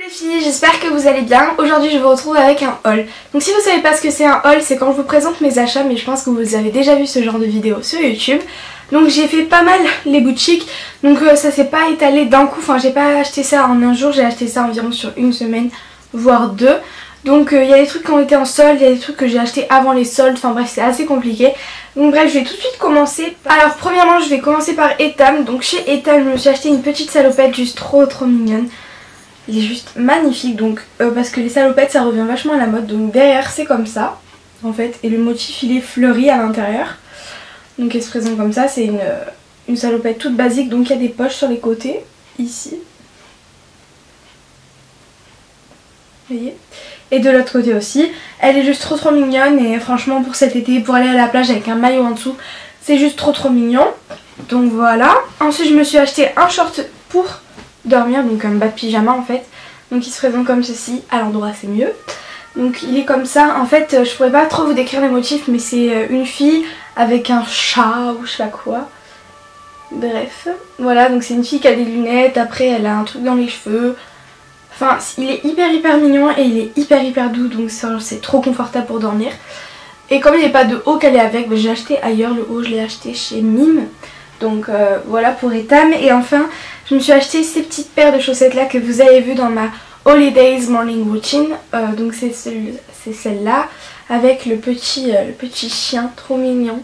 Les filles, j'espère que vous allez bien. Aujourd'hui je vous retrouve avec un haul. Donc si vous savez pas ce que c'est un haul, c'est quand je vous présente mes achats, mais je pense que vous avez déjà vu ce genre de vidéo sur YouTube. Donc j'ai fait pas mal les boutiques, donc ça s'est pas étalé d'un coup, enfin j'ai pas acheté ça en un jour, j'ai acheté ça environ sur une semaine, voire deux. Donc il y a des trucs qui ont été en solde, il y a des trucs que j'ai acheté avant les soldes, enfin bref c'est assez compliqué. Donc bref, je vais tout de suite commencer. Alors premièrement je vais commencer par Etam. Donc chez Etam je me suis acheté une petite salopette juste trop mignonne. Il est juste magnifique, donc parce que les salopettes ça revient vachement à la mode. Donc derrière c'est comme ça en fait, et le motif il est fleuri à l'intérieur. Donc elle se présente comme ça, c'est une salopette toute basique, donc il y a des poches sur les côtés, ici. Vous voyez? Et de l'autre côté aussi. Elle est juste trop mignonne, et franchement pour cet été, pour aller à la plage avec un maillot en dessous, c'est juste trop mignon. Donc voilà. Ensuite je me suis acheté un short pour dormir, donc un bas de pyjama en fait. Donc il se présente comme ceci, à l'endroit c'est mieux. Donc il est comme ça, en fait je pourrais pas trop vous décrire les motifs, mais c'est une fille avec un chat ou je sais pas quoi. Bref, voilà, donc c'est une fille qui a des lunettes, après elle a un truc dans les cheveux. Enfin il est hyper mignon et il est hyper doux, donc c'est trop confortable pour dormir. Et comme il n'y a pas de haut qu'elle est avec, j'ai acheté ailleurs, le haut je l'ai acheté chez Mime. Donc voilà pour Etam. Et enfin je me suis acheté ces petites paires de chaussettes là que vous avez vues dans ma Holidays Morning Routine. Donc c'est celle-là avec le petit chien trop mignon.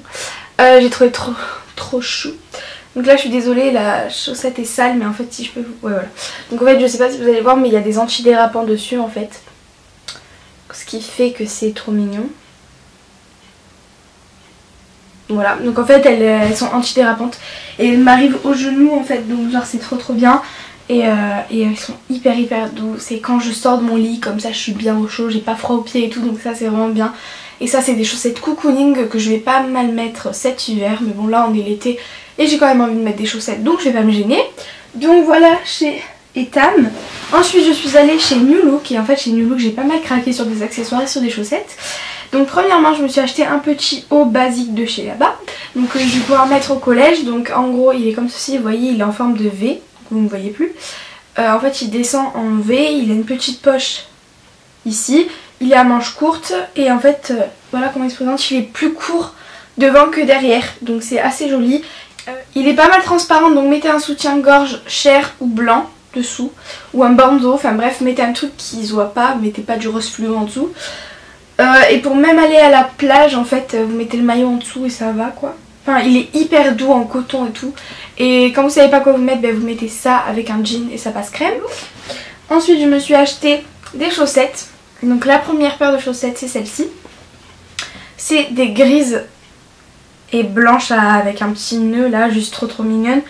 J'ai trouvé trop chou. Donc là je suis désolée, la chaussette est sale, mais en fait si je peux vous... Ouais voilà. Donc en fait je sais pas si vous allez voir, mais il y a des antidérapants dessus en fait. Ce qui fait que c'est trop mignon. Voilà, donc en fait elles sont antidérapantes et elles m'arrivent au genou en fait, donc genre c'est trop bien. Et elles sont hyper douces. Et quand je sors de mon lit comme ça je suis bien au chaud, j'ai pas froid aux pieds et tout, donc ça c'est vraiment bien. Et ça c'est des chaussettes cocooning que je vais pas mal mettre cet hiver, mais bon là on est l'été et j'ai quand même envie de mettre des chaussettes, donc je vais pas me gêner. Donc voilà chez Etam. Ensuite je suis allée chez New Look, et en fait chez New Look j'ai pas mal craqué sur des accessoires et sur des chaussettes. Donc premièrement je me suis acheté un petit haut basique de chez là-bas, donc je vais pouvoir mettre au collège. Donc en gros il est comme ceci, vous voyez, il est en forme de V, vous ne voyez plus. En fait il descend en V, il a une petite poche ici, il est à manches courtes, et en fait voilà comment il se présente, il est plus court devant que derrière, donc c'est assez joli. Il est pas mal transparent, donc mettez un soutien-gorge chair ou blanc dessous, ou un bandeau, enfin bref mettez un truc qui se voit pas, mettez pas du rose fluo en dessous. Et pour même aller à la plage en fait vous mettez le maillot en dessous et ça va quoi. Enfin il est hyper doux en coton et tout. Et quand vous savez pas quoi vous mettre, vous mettez ça avec un jean et ça passe crème. Ensuite je me suis acheté des chaussettes. Donc la première paire de chaussettes c'est celle-ci. C'est des grises et blanches avec un petit nœud là, juste trop mignonne.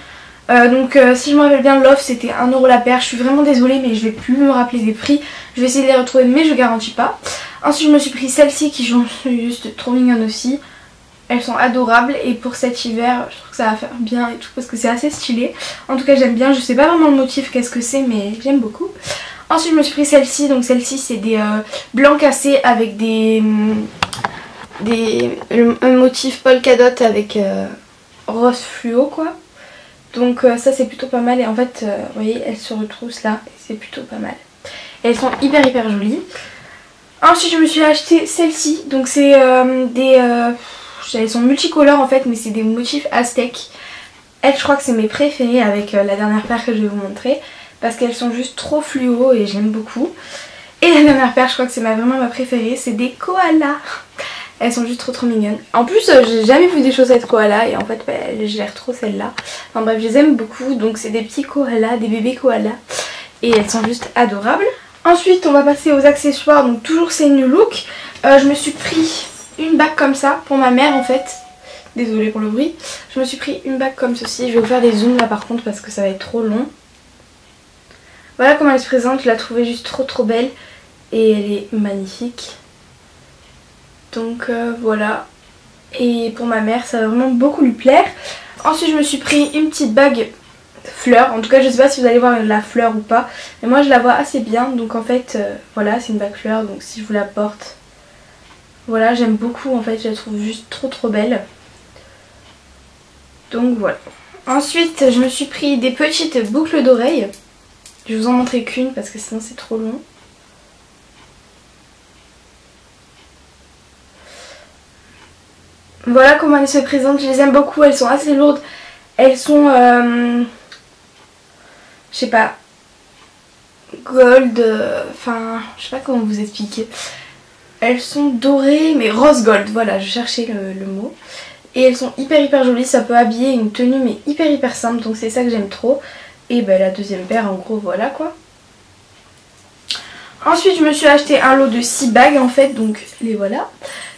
Donc si je me rappelle bien, l'offre c'était 1 € la paire. Je suis vraiment désolée mais je vais plus me rappeler des prix. Je vais essayer de les retrouver mais je garantis pas. Ensuite je me suis pris celle-ci qui sont juste trop mignonnes aussi. Elles sont adorables, et pour cet hiver je trouve que ça va faire bien et tout parce que c'est assez stylé. En tout cas j'aime bien, je sais pas vraiment le motif qu'est-ce que c'est mais j'aime beaucoup. Ensuite je me suis pris celle-ci, donc celle-ci c'est des blancs cassés avec un motif polka dot avec rose fluo quoi. Donc ça c'est plutôt pas mal, et en fait vous voyez elles se retroussent là et c'est plutôt pas mal. Et elles sont hyper jolies. Ensuite je me suis acheté celle-ci, donc c'est elles sont multicolores en fait, mais c'est des motifs aztèques. Elles je crois que c'est mes préférées avec la dernière paire que je vais vous montrer, parce qu'elles sont juste trop fluo et j'aime beaucoup. Et la dernière paire je crois que c'est vraiment ma préférée, c'est des koalas. Elles sont juste trop mignonnes. En plus j'ai jamais vu des chaussettes koalas, et en fait je gère trop celles-là. Enfin bref je les aime beaucoup, donc c'est des petits koalas, des bébés koalas. Et elles sont juste adorables. Ensuite on va passer aux accessoires, donc toujours c'est New Look. Je me suis pris une bague comme ça pour ma mère en fait. Désolée pour le bruit. Je me suis pris une bague comme ceci. Je vais vous faire des zooms là par contre parce que ça va être trop long. Voilà comment elle se présente. Je la trouvais juste trop belle et elle est magnifique. Donc voilà. Et pour ma mère ça va vraiment beaucoup lui plaire. Ensuite je me suis pris une petite bague fleur. En tout cas je sais pas si vous allez voir la fleur ou pas, mais moi je la vois assez bien. Donc en fait voilà, c'est une bague fleur, donc si je vous la porte, voilà, j'aime beaucoup en fait, je la trouve juste trop belle. Donc voilà. Ensuite je me suis pris des petites boucles d'oreilles. Je vais vous en montrer qu'une parce que sinon c'est trop long. Voilà comment elles se présentent, je les aime beaucoup, elles sont assez lourdes. Elles sont, je sais pas, gold, enfin, je sais pas comment vous expliquer. Elles sont dorées mais rose gold, voilà, je cherchais le mot. Et elles sont hyper jolies, ça peut habiller une tenue mais hyper simple, donc c'est ça que j'aime trop. Et ben la deuxième paire en gros voilà quoi. Ensuite je me suis acheté un lot de 6 bagues en fait, donc les voilà.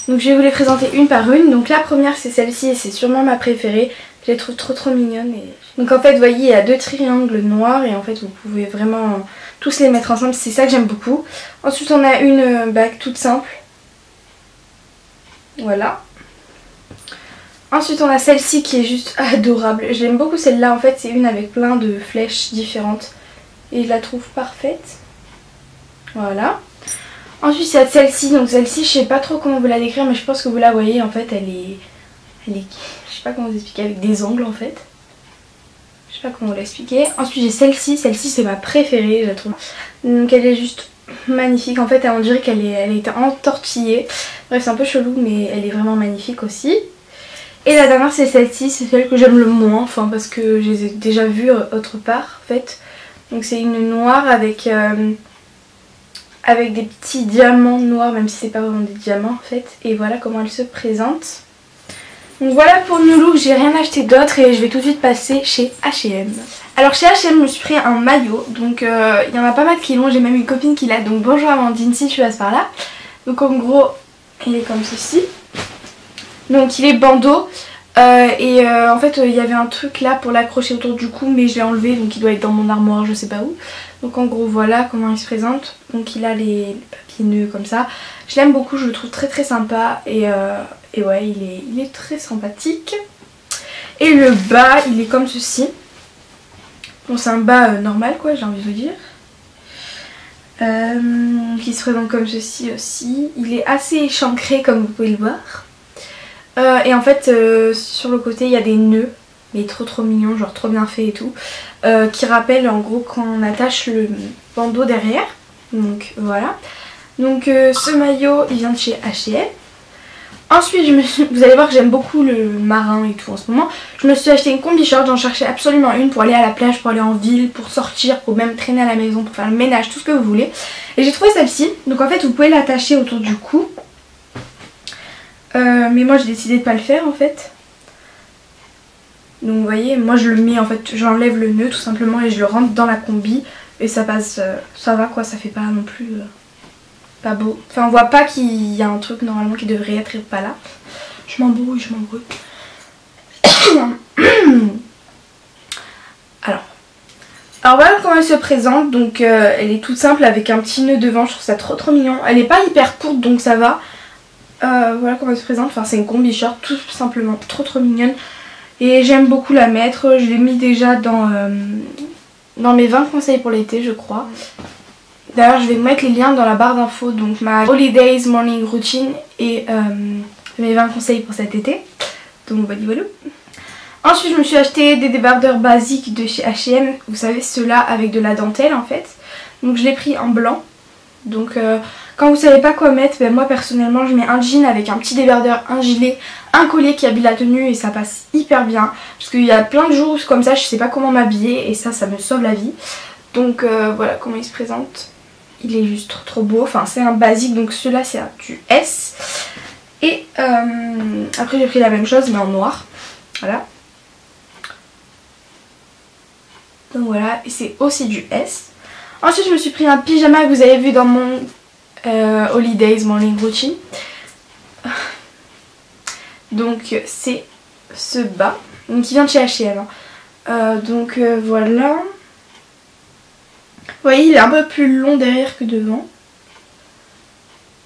Donc je vais vous les présenter une par une. Donc la première c'est celle-ci et c'est sûrement ma préférée. Je les trouve trop mignonne. Donc en fait vous voyez il y a 2 triangles noirs et en fait vous pouvez vraiment tous les mettre ensemble. C'est ça que j'aime beaucoup. Ensuite on a une bague toute simple. Voilà. Ensuite on a celle-ci qui est juste adorable. J'aime beaucoup celle-là en fait. C'est une avec plein de flèches différentes. Et je la trouve parfaite. Voilà. Ensuite il y a celle-ci, donc celle-ci je sais pas trop comment vous la décrire mais je pense que vous la voyez en fait elle est je sais pas comment vous expliquer, avec des ongles en fait. Je sais pas comment vous l'expliquer. Ensuite j'ai celle-ci c'est ma préférée je la trouve. Donc elle est juste magnifique en fait, on dirait qu'elle a été entortillée. Bref c'est un peu chelou mais elle est vraiment magnifique aussi. Et la dernière c'est celle-ci, c'est celle que j'aime le moins, enfin parce que je les ai déjà vues autre part en fait. Donc c'est une noire avec des petits diamants noirs, même si c'est pas vraiment des diamants en fait. Et voilà comment elle se présente. Donc voilà pour New Look, j'ai rien acheté d'autre et je vais tout de suite passer chez H&M. Alors chez H&M je me suis pris un maillot, donc il y en a pas mal qui l'ont, j'ai même une copine qui l'a, donc bonjour Amandine si tu passes par là. Donc en gros il est comme ceci. Donc il est bandeau en fait il y avait un truc là pour l'accrocher autour du cou mais je l'ai enlevé donc il doit être dans mon armoire je sais pas où. Donc en gros voilà comment il se présente. Donc il a les papiers nœuds comme ça. Je l'aime beaucoup, je le trouve très sympa et ouais il est très sympathique. Et le bas il est comme ceci. Bon c'est un bas normal quoi j'ai envie de vous dire. Qui se présente comme ceci aussi. Il est assez échancré comme vous pouvez le voir. Et en fait sur le côté il y a des nœuds. Mais trop mignon, genre trop bien fait et tout. Qui rappelle en gros quand on attache le bandeau derrière. Donc voilà. Donc ce maillot il vient de chez H&M. Ensuite vous allez voir que j'aime beaucoup le marin et tout en ce moment. Je me suis acheté une combi short, j'en cherchais absolument une pour aller à la plage, pour aller en ville, pour sortir, pour même traîner à la maison, pour faire le ménage, tout ce que vous voulez. Et j'ai trouvé celle-ci. Donc en fait vous pouvez l'attacher autour du cou. Mais moi j'ai décidé de pas le faire en fait. Donc vous voyez, moi je le mets en fait, j'enlève le nœud tout simplement et je le rentre dans la combi et ça passe, ça va quoi, ça fait pas non plus pas beau. Enfin on voit pas qu'il y a un truc normalement qui devrait être pas là. Je m'embrouille. Alors voilà comment elle se présente, donc elle est toute simple avec un petit nœud devant, je trouve ça trop mignon. Elle est pas hyper courte donc ça va. Voilà comment elle se présente, enfin c'est une combi short tout simplement, trop mignonne. Et j'aime beaucoup la mettre, je l'ai mis déjà dans mes 20 conseils pour l'été je crois. D'ailleurs je vais mettre les liens dans la barre d'infos, donc ma Holidays Morning Routine et mes 20 conseils pour cet été. Donc voilà. Ensuite je me suis acheté des débardeurs basiques de chez H&M, vous savez ceux-là avec de la dentelle en fait. Donc je l'ai pris en blanc. Donc quand vous savez pas quoi mettre, ben moi personnellement je mets un jean avec un petit débardeur, un gilet, un collier qui habille la tenue et ça passe hyper bien. Parce qu'il y a plein de jours comme ça je sais pas comment m'habiller et ça me sauve la vie. Donc voilà comment il se présente. Il est juste trop beau, enfin c'est un basique donc celui-là c'est du S. Et après j'ai pris la même chose mais en noir. Voilà. Donc voilà, et c'est aussi du S. Ensuite je me suis pris un pyjama que vous avez vu dans mon Holidays Morning Routine. Donc c'est ce bas, donc qui vient de chez H&M. Donc voilà. Vous voyez il est un peu plus long derrière que devant.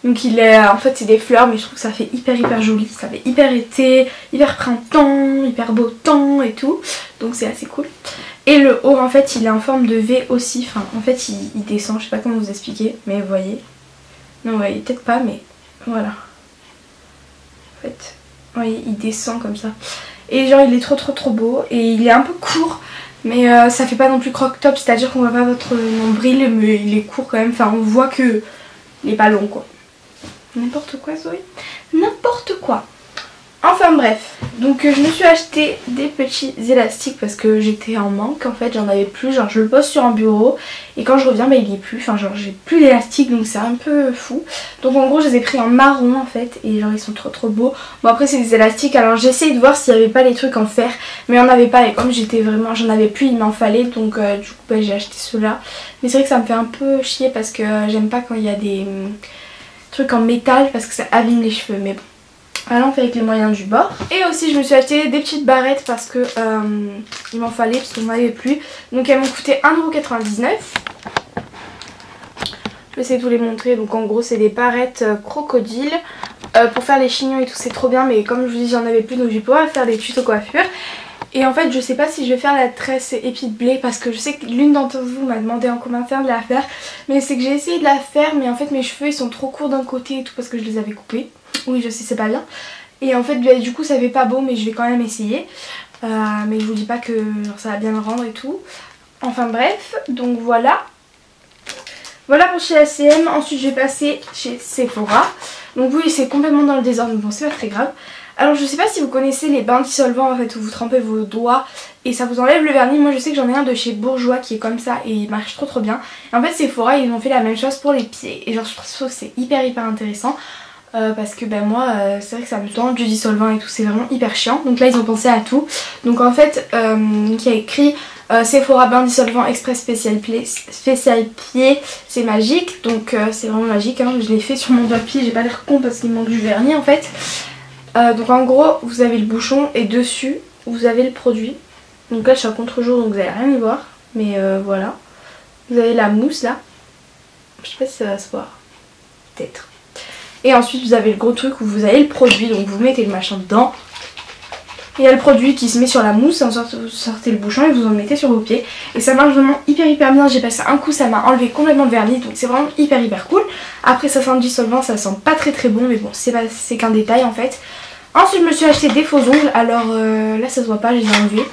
Donc il est, en fait c'est des fleurs mais je trouve que ça fait hyper joli. Ça fait hyper été, hyper printemps, hyper beau temps et tout. Donc c'est assez cool. Et le haut en fait il est en forme de V aussi. Enfin en fait il descend, je sais pas comment vous expliquer. Mais vous voyez. Non vous voyez peut-être pas mais voilà. En fait, vous voyez il descend comme ça. Et genre il est trop beau. Et il est un peu court. Mais ça fait pas non plus croc top, c'est à dire qu'on voit pas votre nombril, mais il est court quand même, enfin on voit que il est pas long quoi. N'importe quoi Zoé, n'importe quoi. Enfin bref, donc je me suis acheté des petits élastiques parce que j'étais en manque en fait, j'en avais plus, genre je le pose sur un bureau et quand je reviens bah il y est plus, enfin genre j'ai plus d'élastiques donc c'est un peu fou. Donc en gros je les ai pris en marron en fait et genre ils sont trop beaux. Bon après c'est des élastiques, alors j'essaye de voir s'il n'y avait pas les trucs en fer mais il n'y en avait pas et comme j'en avais plus il m'en fallait donc du coup bah, j'ai acheté ceux-là. Mais c'est vrai que ça me fait un peu chier parce que j'aime pas quand il y a des trucs en métal parce que ça abîme les cheveux mais bon. Voilà, on fait avec les moyens du bord. Et aussi je me suis acheté des petites barrettes parce que il m'en fallait parce qu'on n'en avait plus. Donc elles m'ont coûté 1,99 €. Je vais essayer de vous les montrer. Donc en gros c'est des barrettes crocodile. Pour faire les chignons et tout c'est trop bien. Mais comme je vous dis j'en avais plus donc je vais pouvoir faire des tutos coiffure. Et en fait je sais pas si je vais faire la tresse épi de blé parce que je sais que l'une d'entre vous m'a demandé en commentaire de la faire. Mais c'est que j'ai essayé de la faire mais en fait mes cheveux ils sont trop courts d'un côté et tout parce que je les avais coupés. Oui je sais c'est pas bien. Et en fait du coup ça fait pas beau mais je vais quand même essayer. Mais je vous dis pas que genre, ça va bien le rendre et tout. Enfin bref, donc voilà. Voilà pour chez H&M. Ensuite je vais passer chez Sephora. Donc oui c'est complètement dans le désordre mais bon c'est pas très grave. Alors je sais pas si vous connaissez les bains dissolvants en fait où vous trempez vos doigts et ça vous enlève le vernis. Moi je sais que j'en ai un de chez Bourjois qui est comme ça et il marche trop bien. Et en fait Sephora ils ont fait la même chose pour les pieds et genre je trouve que c'est hyper intéressant. Parce que ben moi c'est vrai que ça me tente du dissolvant et tout, c'est vraiment hyper chiant. Donc là ils ont pensé à tout. Donc en fait qui a écrit Sephora bain dissolvant express spécial pied, c'est magique. Donc c'est vraiment magique hein. Je l'ai fait sur mon doigt de pied, j'ai pas l'air con parce qu'il manque du vernis en fait. Donc en gros vous avez le bouchon et dessus vous avez le produit. Donc là je suis à contre-jour donc vous allez rien y voir. Mais voilà. Vous avez la mousse là. Je sais pas si ça va se voir. Peut-être. Et ensuite vous avez le gros truc où vous avez le produit, donc vous mettez le machin dedans. Il y a le produit qui se met sur la mousse, ensuite vous sortez le bouchon et vous en mettez sur vos pieds. Et ça marche vraiment hyper bien, j'ai passé un coup, ça m'a enlevé complètement le vernis, donc c'est vraiment hyper cool. Après ça sent le dissolvant, ça sent pas très bon, mais bon c'est qu'un détail en fait. Ensuite je me suis acheté des faux ongles, alors là ça se voit pas, je les ai enlevés.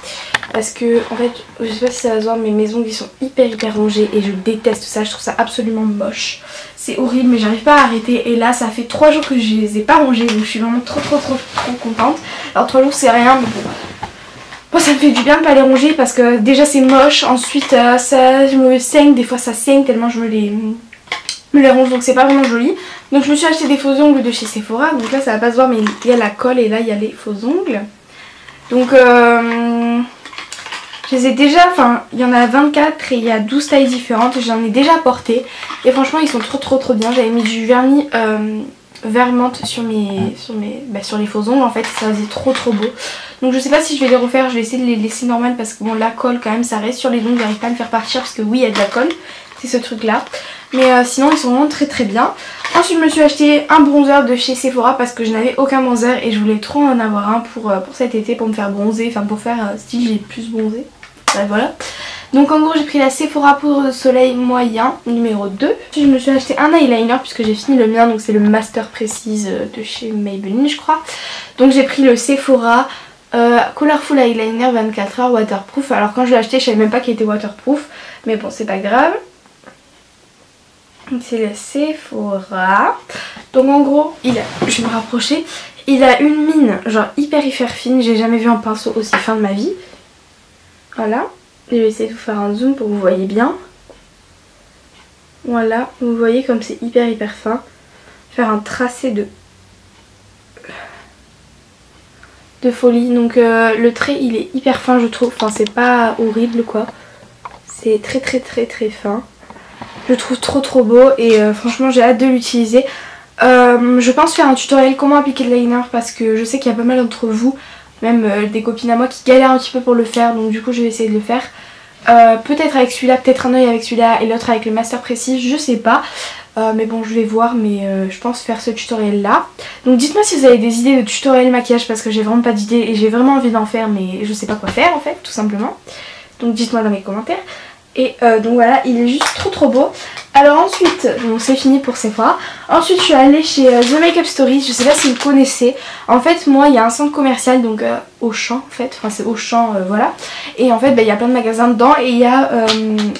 Parce que en fait je sais pas si ça va se voir mais mes ongles ils sont hyper rongés et je déteste ça, je trouve ça absolument moche. C'est horrible mais j'arrive pas à arrêter et là ça fait 3 jours que je les ai pas rongés donc je suis vraiment trop contente. Alors 3 jours c'est rien mais bon. Moi ça me fait du bien de pas les ronger parce que déjà c'est moche, ensuite ça je me saigne, des fois ça saigne tellement je me les ronge donc c'est pas vraiment joli. Donc je me suis acheté des faux ongles de chez Sephora, donc là ça va pas se voir mais il y a la colle et là il y a les faux ongles. Donc je les ai déjà, enfin il y en a 24 et il y a 12 tailles différentes, j'en ai déjà porté et franchement ils sont trop bien. J'avais mis du vernis vert menthe sur les faux ongles en fait, ça faisait trop beau. Donc je sais pas si je vais les refaire, je vais essayer de les laisser normales parce que bon la colle quand même ça reste sur les ongles, j'arrive pas à le faire partir parce que oui il y a de la colle, c'est ce truc là. Mais sinon ils sont vraiment très bien. Ensuite je me suis acheté un bronzer de chez Sephora parce que je n'avais aucun bronzer et je voulais trop en avoir un pour cet été pour me faire bronzer, enfin pour faire style j'ai plus bronzé. Ouais, voilà. Donc en gros j'ai pris la Sephora poudre de soleil moyen numéro 2. Puis je me suis acheté un eyeliner puisque j'ai fini le mien, donc c'est le Master Précise de chez Maybelline je crois. Donc j'ai pris le Sephora Colorful Eyeliner 24 heures waterproof. Alors quand je l'ai acheté je savais même pas qu'il était waterproof mais bon c'est pas grave. C'est le Sephora. Donc en gros je vais me rapprocher, il a une mine genre hyper fine, j'ai jamais vu un pinceau aussi fin de ma vie. Voilà, je vais essayer de vous faire un zoom pour que vous voyez bien. Voilà, vous voyez comme c'est hyper fin. Faire un tracé de folie. Donc le trait il est hyper fin je trouve, enfin c'est pas horrible quoi. C'est très fin. Je le trouve trop beau et franchement j'ai hâte de l'utiliser. Je pense faire un tutoriel comment appliquer le liner parce que je sais qu'il y a pas mal d'entre vous, même des copines à moi qui galèrent un petit peu pour le faire, donc du coup je vais essayer de le faire. Peut-être avec celui-là, peut-être un œil avec celui-là et l'autre avec le Master Précise, je sais pas. Mais bon je vais voir, mais je pense faire ce tutoriel là. Donc dites moi si vous avez des idées de tutoriel maquillage parce que j'ai vraiment pas d'idées et j'ai vraiment envie d'en faire mais je sais pas quoi faire en fait tout simplement. Donc dites moi dans les commentaires. Et donc voilà il est juste trop beau. Alors ensuite, bon, c'est fini pour Sephora. Ensuite je suis allée chez The Makeup Story, je sais pas si vous connaissez. En fait moi il y a un centre commercial donc Auchan en fait, enfin c'est Auchan voilà. Et en fait il y a plein de magasins dedans et il y a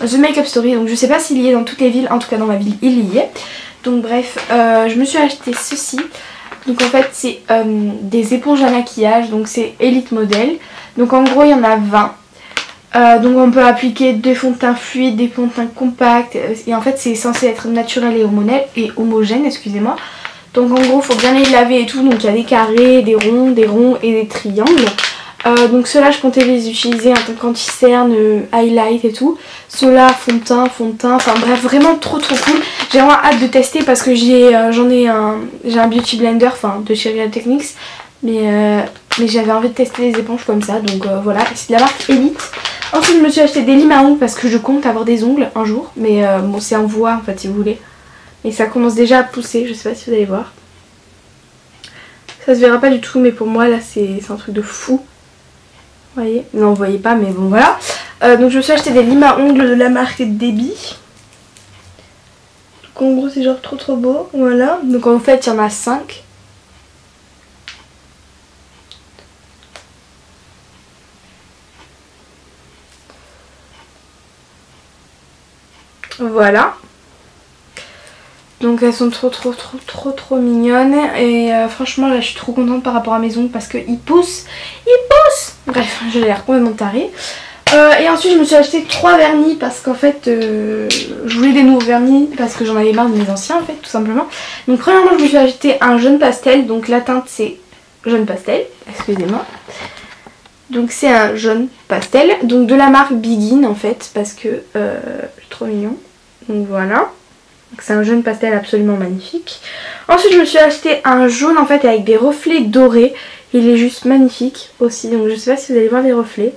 The Makeup Story, donc je sais pas s'il y est dans toutes les villes, en tout cas dans ma ville il y est. Donc bref, je me suis acheté ceci. Donc en fait c'est des éponges à maquillage, donc c'est Elite Model. Donc en gros il y en a 20. Donc on peut appliquer des fonds de teint fluides, des fonds de teint compacts et en fait c'est censé être naturel et homogène, excusez-moi. Donc en gros il faut bien les laver et tout, donc il y a des carrés, des ronds et des triangles. Donc ceux-là je comptais les utiliser en tant qu'anti-cerne, highlight et tout. Ceux-là fond de teint, enfin bref vraiment trop cool. J'ai vraiment hâte de tester parce que j'ai un beauty blender, enfin de chez Real Techniques. Mais j'avais envie de tester les éponges comme ça, donc voilà, c'est de la marque Elite. Ensuite je me suis acheté des limes à ongles parce que je compte avoir des ongles un jour. Mais bon c'est en voie en fait si vous voulez. Et ça commence déjà à pousser, je sais pas si vous allez voir. Ça se verra pas du tout mais pour moi là c'est un truc de fou. Vous voyez? Non vous voyez pas mais bon voilà. Donc je me suis acheté des limes à ongles de la marque Debbie. Donc en gros c'est genre trop beau, voilà. Donc en fait il y en a 5. Voilà. Donc elles sont trop mignonnes. Et franchement là je suis trop contente par rapport à mes ongles parce qu'ils poussent. Bref, j'ai l'air complètement tarée. Et ensuite je me suis acheté 3 vernis parce qu'en fait je voulais des nouveaux vernis parce que j'en avais marre de mes anciens en fait tout simplement. Donc premièrement je me suis acheté un jaune pastel, donc la teinte c'est jaune pastel, excusez-moi. Donc c'est un jaune pastel, donc de la marque Begin en fait parce que c'est trop mignon. Donc voilà, c'est un jaune pastel absolument magnifique. Ensuite je me suis acheté un jaune en fait avec des reflets dorés. Il est juste magnifique aussi, donc je sais pas si vous allez voir les reflets.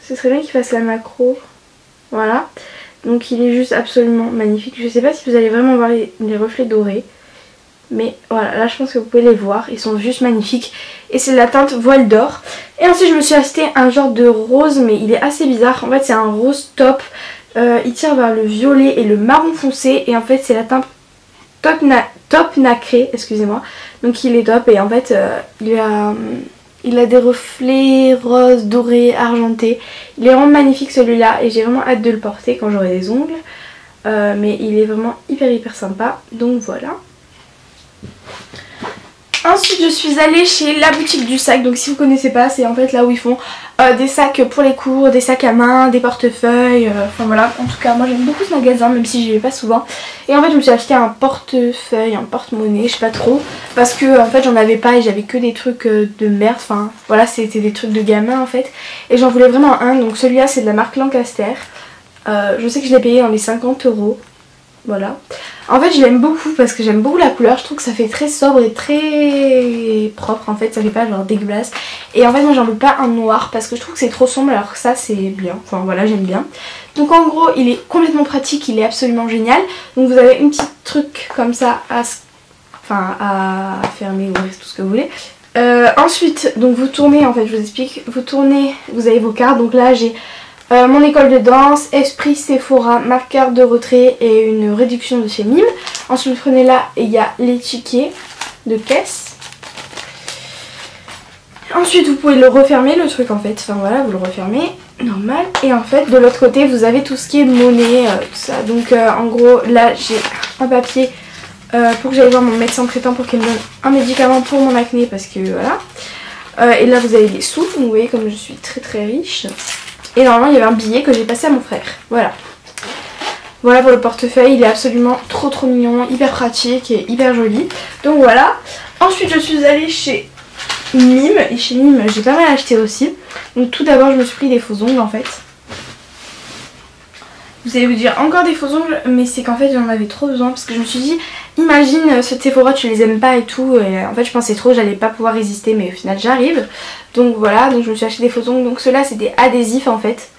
Ce serait bien qu'il fasse la macro. Voilà, donc il est juste absolument magnifique. Je sais pas si vous allez vraiment voir les reflets dorés. Mais voilà, là je pense que vous pouvez les voir, ils sont juste magnifiques. Et c'est de la teinte voile d'or. Et ensuite je me suis acheté un genre de rose, mais il est assez bizarre. En fait c'est un rose top. Il tire vers le violet et le marron foncé. Et en fait c'est la teinte top nacré, excusez-moi. Donc il est top et en fait il a des reflets roses, dorés, argentés. Il est vraiment magnifique celui-là et j'ai vraiment hâte de le porter quand j'aurai des ongles. Mais il est vraiment hyper sympa. Donc voilà. Ensuite je suis allée chez la boutique du sac, donc si vous connaissez pas c'est en fait là où ils font des sacs pour les cours, des sacs à main, des portefeuilles, enfin voilà. En tout cas moi j'aime beaucoup ce magasin même si j'y vais pas souvent. Et en fait je me suis acheté un portefeuille, un porte-monnaie, je sais pas trop, parce que en fait j'en avais pas et j'avais que des trucs de merde, enfin voilà c'était des trucs de gamin en fait. Et j'en voulais vraiment un, donc celui-là c'est de la marque Lancaster. Je sais que je l'ai payé dans les 50 €. Voilà. En fait je l'aime beaucoup parce que j'aime beaucoup la couleur, je trouve que ça fait très sobre et très propre en fait, ça fait pas genre dégueulasse. Et en fait moi j'en veux pas un noir parce que je trouve que c'est trop sombre alors que ça c'est bien, enfin voilà j'aime bien. Donc en gros il est complètement pratique, il est absolument génial. Donc vous avez une petite truc comme ça à fermer, ouvrir, tout ce que vous voulez. Ensuite donc vous tournez, en fait je vous explique, vous tournez, vous avez vos cartes, donc là j'ai mon école de danse, Esprit, Sephora, ma carte de retrait et une réduction de chez Mime. Ensuite vous prenez là et il y a les tickets de caisse. Ensuite vous pouvez le refermer le truc en fait, enfin voilà vous le refermez normal. Et en fait de l'autre côté vous avez tout ce qui est monnaie, tout ça. Donc en gros là j'ai un papier pour que j'aille voir mon médecin traitant pour qu'il me donne un médicament pour mon acné parce que voilà. Et là vous avez des sous, donc vous voyez comme je suis très riche. Et normalement il y avait un billet que j'ai passé à mon frère. Voilà. Voilà pour le portefeuille, il est absolument trop mignon, hyper pratique et hyper joli. Donc voilà. Ensuite je suis allée chez Mime. Et chez Mime j'ai pas mal acheté aussi. Donc tout d'abord je me suis pris des faux ongles en fait. Vous allez vous dire encore des faux ongles, mais c'est qu'en fait j'en avais trop besoin parce que je me suis dit imagine ce Sephora tu les aimes pas et tout, et en fait je pensais trop j'allais pas pouvoir résister mais au final j'arrive. Donc voilà, donc je me suis acheté des faux ongles, donc ceux-là c'est des adhésifs en fait.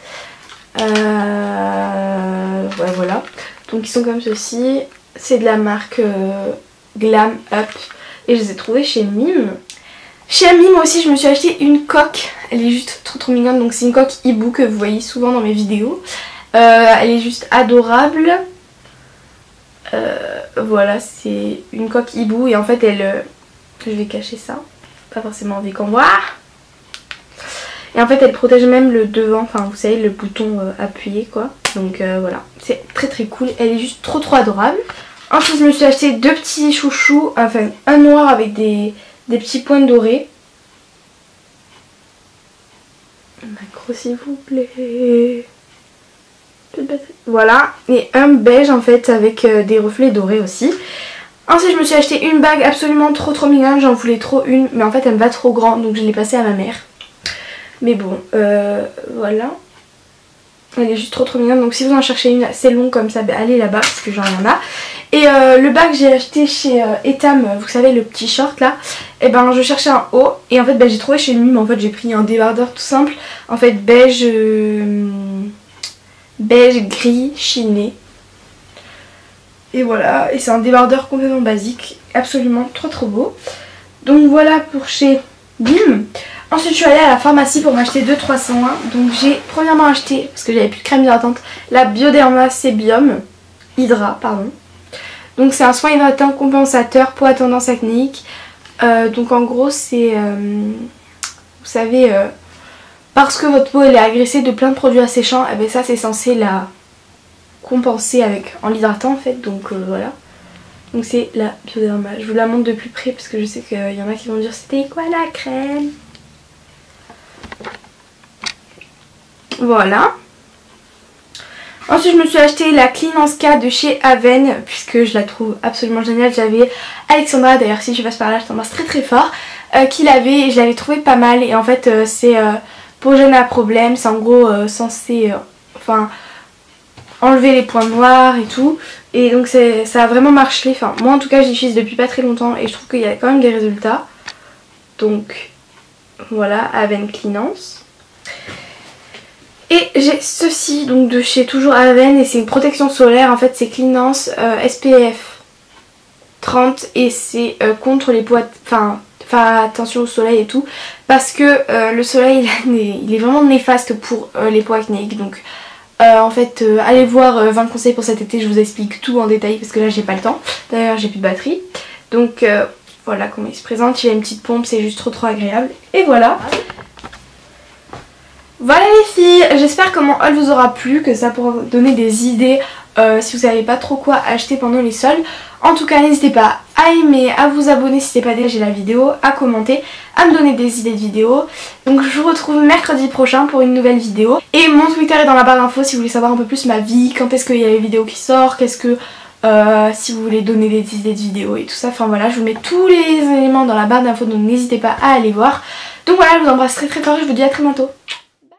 Ouais, voilà, donc ils sont comme ceci, c'est de la marque Glam Up et je les ai trouvés chez Mime. Chez Mime aussi je me suis acheté une coque, elle est juste trop mignonne, donc c'est une coque hibou que vous voyez souvent dans mes vidéos. Elle est juste adorable. Voilà, c'est une coque hibou et en fait elle... je vais cacher ça, pas forcément envie qu'on voit. Et en fait elle protège même le devant, enfin vous savez le bouton appuyé quoi. Donc voilà, c'est très très cool, elle est juste trop adorable. Ensuite je me suis acheté deux petits chouchous, enfin un noir avec des petits points dorés. Macro s'il vous plaît. Voilà, et un beige en fait avec des reflets dorés aussi. Ensuite je me suis acheté une bague absolument trop mignonne, j'en voulais trop une, mais en fait elle me va trop grand donc je l'ai passée à ma mère. Mais bon, voilà. Elle est juste trop mignonne, donc si vous en cherchez une assez longue comme ça, allez là-bas parce que j'en ai un. Et le bas que j'ai acheté chez Etam, vous savez le petit short là, et ben je cherchais un haut et en fait j'ai trouvé chez lui, mais en fait j'ai pris un débardeur tout simple, en fait beige gris chiné. Et voilà, et c'est un débardeur complètement basique, absolument trop beau. Donc voilà pour chez Bim. Ensuite je suis allée à la pharmacie pour m'acheter 2-301. Donc j'ai premièrement acheté, parce que j'avais plus de crème hydratante, la Bioderma Sébium Hydra, pardon. Donc c'est un soin hydratant compensateur peau à tendance acnéique. Donc en gros c'est, vous savez, parce que votre peau elle est agressée de plein de produits asséchants, et bien ça c'est censé la compenser avec en l'hydratant en fait. Donc voilà. Donc c'est la Bioderma. Je vous la montre de plus près parce que je sais qu'il y en a qui vont dire c'était quoi la crème. Voilà. Ensuite je me suis acheté la Clean Sca de chez Aven puisque je la trouve absolument géniale. J'avais Alexandra, d'ailleurs si tu passes par là je t'embrasse très fort, qui l'avait et je l'avais trouvé pas mal. Et en fait c'est peau jeune à problème, c'est en gros censé enfin enlever les points noirs et tout. Et donc ça a vraiment marché. Enfin moi en tout cas j'utilise depuis pas très longtemps et je trouve qu'il y a quand même des résultats. Donc voilà, Aven Cleanance. Et j'ai ceci donc de chez toujours Aven et c'est une protection solaire. En fait c'est Cleanance SPF 30 et c'est contre les peaux, enfin attention au soleil et tout, parce que le soleil il est vraiment néfaste pour les peaux acnéiques. Donc en fait allez voir 20 conseils pour cet été, je vous explique tout en détail parce que là j'ai pas le temps. D'ailleurs j'ai plus de batterie. Donc voilà comment il se présente, il a une petite pompe, c'est juste trop agréable. Et voilà. Voilà les filles, j'espère que mon haul vous aura plu, que ça pourra vous donner des idées si vous savez pas trop quoi acheter pendant les soldes. En tout cas n'hésitez pas à aimer, à vous abonner si ce n'est pas déjà la vidéo, à commenter, à me donner des idées de vidéos. Donc je vous retrouve mercredi prochain pour une nouvelle vidéo. Et mon Twitter est dans la barre d'infos si vous voulez savoir un peu plus ma vie, quand est-ce qu'il y a les vidéos qui sortent, qu'est-ce que... si vous voulez donner des idées de vidéos et tout ça. Enfin voilà, je vous mets tous les éléments dans la barre d'infos donc n'hésitez pas à aller voir. Donc voilà, je vous embrasse très fort et je vous dis à très bientôt.